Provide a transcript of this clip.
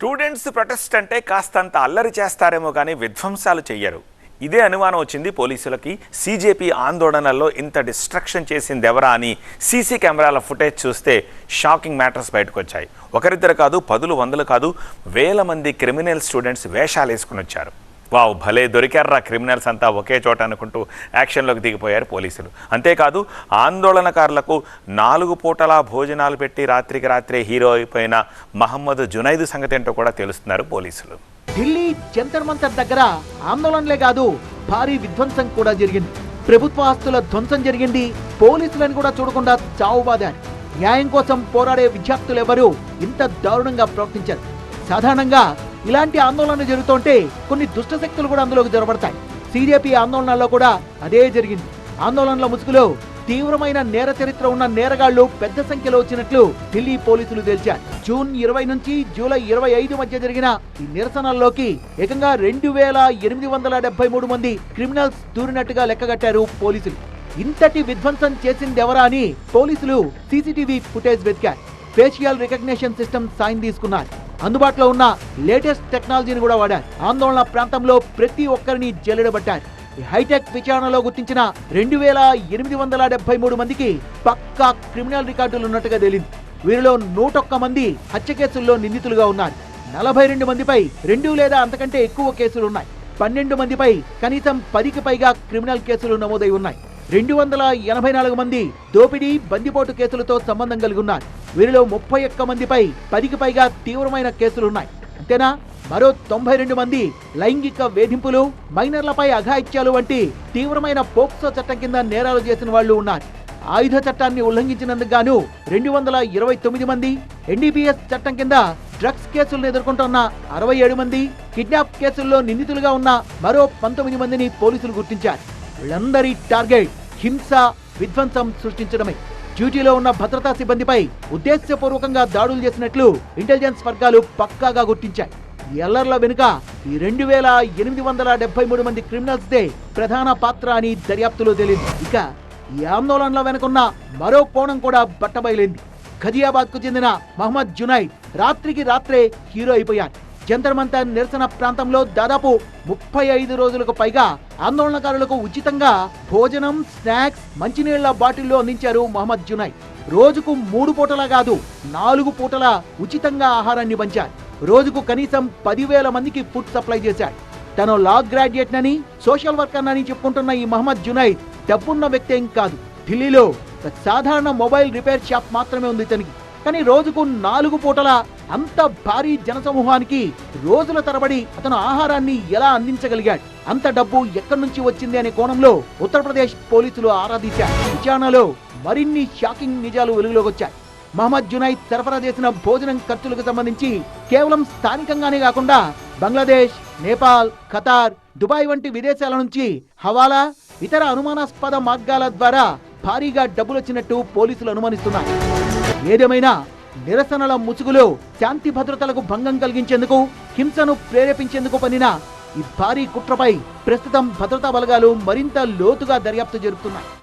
Students protest అంటే కాస్తంత అల్లరి చేస్తారేమో కానీ విధ్వంసాలు చెయ్యరు. ఇదే అనుమానం వచ్చింది పోలీసులకి. సీజేపీ ఆందోళనల్లో ఇంత డిస్ట్రక్షన్ చేసింది ఎవరా అని సీసీ కెమెరాల ఫుటేజ్ చూస్తే షాకింగ్ మ్యాటర్స్ బయటకు వచ్చాయి. ఒకరిద్దరు కాదు, పదులు వందలు కాదు, వేల మంది క్రిమినల్ స్టూడెంట్స్ వేషాలు వేసుకుని వచ్చారు. వావ్, భలే దొరికారా క్రిమినల్స్ అంతా ఒకే చోట అనుకుంటూ యాక్షన్లోకి దిగిపోయారు పోలీసులు. అంతేకాదు, ఆందోళనకారులకు 4 పూటలా భోజనాలు పెట్టి రాత్రికి రాత్రే హీరో అయిపోయిన మహమ్మద్ జునైద్ సంగతి ఏంటో కూడా తెలుస్తున్నారు పోలీసులు. ఢిల్లీ జంతర్ మంతర్ దగ్గర ఆందోళనలే కాదు, భారీ విధ్వంసం కూడా జరిగింది. ప్రభుత్వ ఆస్తుల ధ్వంసం జరిగింది. పోలీసులను కూడా చూడకుండా చావుబాదారు. న్యాయం కోసం పోరాడే విద్యార్థులెవరూ ఇంత దారుణంగా ప్రవర్తించారు. సాధారణంగా ఇలాంటి ఆందోళనలు జరుగుతుంటే కొన్ని దుష్ట శక్తులు కూడా అందులోకి జొరబడతాయి. సీజేపీ ఆందోళనలో కూడా అదే జరిగింది. ఆందోళనల ముసుగులో తీవ్రమైన నేర చరిత్ర ఉన్న నేరగాళ్లు పెద్ద సంఖ్యలో వచ్చినట్లు ఢిల్లీ పోలీసులు తేల్చారు. జూన్ 20 నుంచి జూలై 25 మధ్య జరిగిన ఈ నిరసనల్లోకి ఏకంగా 2873 మంది క్రిమినల్స్ దూరినట్టుగా లెక్కగట్టారు పోలీసులు. ఇంతటి విధ్వంసం చేసిందెవరా అని పోలీసులు సీసీటీవీ ఫుటేజ్ వెతికారు. ఫేషియల్ రికగ్నిషన్ సిస్టమ్ సాయం తీసుకున్నారు. అందుబాటులో ఉన్న లేటెస్ట్ టెక్నాలజీని కూడా వాడారు. ఆందోళన ప్రాంతంలో ప్రతి ఒక్కరిని జల్లెడబట్టారు. హైటెక్ విచారణలో గుర్తించిన 2873 మందికి పక్కా క్రిమినల్ రికార్డులు ఉన్నట్టుగా తేలింది. వీరిలో 101 మంది హత్య కేసుల్లో నిందితులుగా ఉన్నారు. 42 మందిపై 2 లేదా అంతకంటే ఎక్కువ కేసులున్నాయి. 12 మందిపై కనీసం 10కి పైగా క్రిమినల్ కేసులు నమోదై ఉన్నాయి. 284 మంది దోపిడీ, బందిపోటు కేసులతో సంబంధం కలిగి ఉన్నారు. వీరిలో 31 మందిపై 10కి పైగా తీవ్రమైన కేసులున్నాయి. అంతేనా, మరో 92 మంది లైంగిక వేధింపులు, మైనర్లపై అఘాయిత్యాలు వంటి తీవ్రమైన పోక్సో చట్టం కింద నేరాలు చేసిన వాళ్లు ఉన్నారు. ఆయుధ చట్టాన్ని ఉల్లంఘించినందుకు గాను 229 మంది, ఎన్డీపీఎస్ చట్టం కింద డ్రగ్స్ కేసులను ఎదుర్కొంటున్న 67 మంది, కిడ్నాప్ కేసుల్లో నిందితులుగా ఉన్న మరో 19 మందిని పోలీసులు గుర్తించారు. వీళ్ళందరి టార్గెట్ హింస, విధ్వంసం సృష్టించడమే. డ్యూటీలో ఉన్న భద్రతా సిబ్బందిపై ఉద్దేశపూర్వకంగా దాడులు చేసినట్లు ఇంటెలిజెన్స్ వర్గాలు పక్కాగా గుర్తించాయి. ఈ అల్లర్ల వెనుక ఈ 2873 మంది క్రిమినల్స్ దే ప్రధాన పాత్ర అని దర్యాప్తులో తేలింది. ఇక ఈ ఆందోళనల వెనుకున్న మరో కోణం కూడా బట్టబయలైంది. ఘజియాబాద్ కు చెందిన మహమ్మద్ జునైద్ రాత్రికి రాత్రే హీరో అయిపోయారు. జంతర్ మంతర్ నిరసన ప్రాంతంలో దాదాపు 35 రోజులకు పైగా ఆందోళనకారులకు ఉచితంగా భోజనం, స్నాక్స్, మంచినీళ్ల బాటిల్లో అందించారు మహమ్మద్ జునైద్. రోజుకు 3 పూటలా కాదు, 4 పూటలా ఉచితంగా ఆహారాన్ని పంచారు. రోజుకు కనీసం 10,000 మందికి ఫుడ్ సప్లై చేశాడు. తను లా గ్రాడ్యుయేట్ నని, సోషల్ వర్కర్ అని చెప్పుకుంటున్న ఈ మహమ్మద్ జునైద్ డబ్బున్న వ్యక్తి ఏం కాదు. ఢిల్లీలో సాధారణ మొబైల్ రిపేర్ షాప్ మాత్రమే ఉంది ఇతనికి. కానీ రోజుకు 4 పూటల అంత భారీ జనసమూహానికి రోజుల తరబడి అతను ఆహారాన్ని ఎలా అందించగలిగాడు? అంత డబ్బు ఎక్కడి నుంచి వచ్చింది అనే కోణంలో ఉత్తరప్రదేశ్ పోలీసులు ఆరాధించారు. విచారణలో మరిన్ని షాకింగ్ నిజాలు వెలుగులోకి వచ్చాయి. మహమ్మద్ జునైద్ సరఫరా చేసిన భోజనం ఖర్చులకు సంబంధించి కేవలం స్థానికంగానే కాకుండా బంగ్లాదేశ్, నేపాల్, ఖతార్, దుబాయ్ వంటి విదేశాల నుంచి హవాలా, ఇతర అనుమానాస్పద మార్గాల ద్వారా భారీగా డబ్బులొచ్చినట్టు పోలీసులు అనుమానిస్తున్నారు. ఏదేమైనా నిరసనల ముసుగులో శాంతి భద్రతలకు భంగం కలిగించేందుకు, హింసను ప్రేరేపించేందుకు పనిన ఈ భారీ కుట్రపై ప్రస్తుతం భద్రతా బలగాలు మరింత లోతుగా దర్యాప్తు జరుపుతున్నాయి.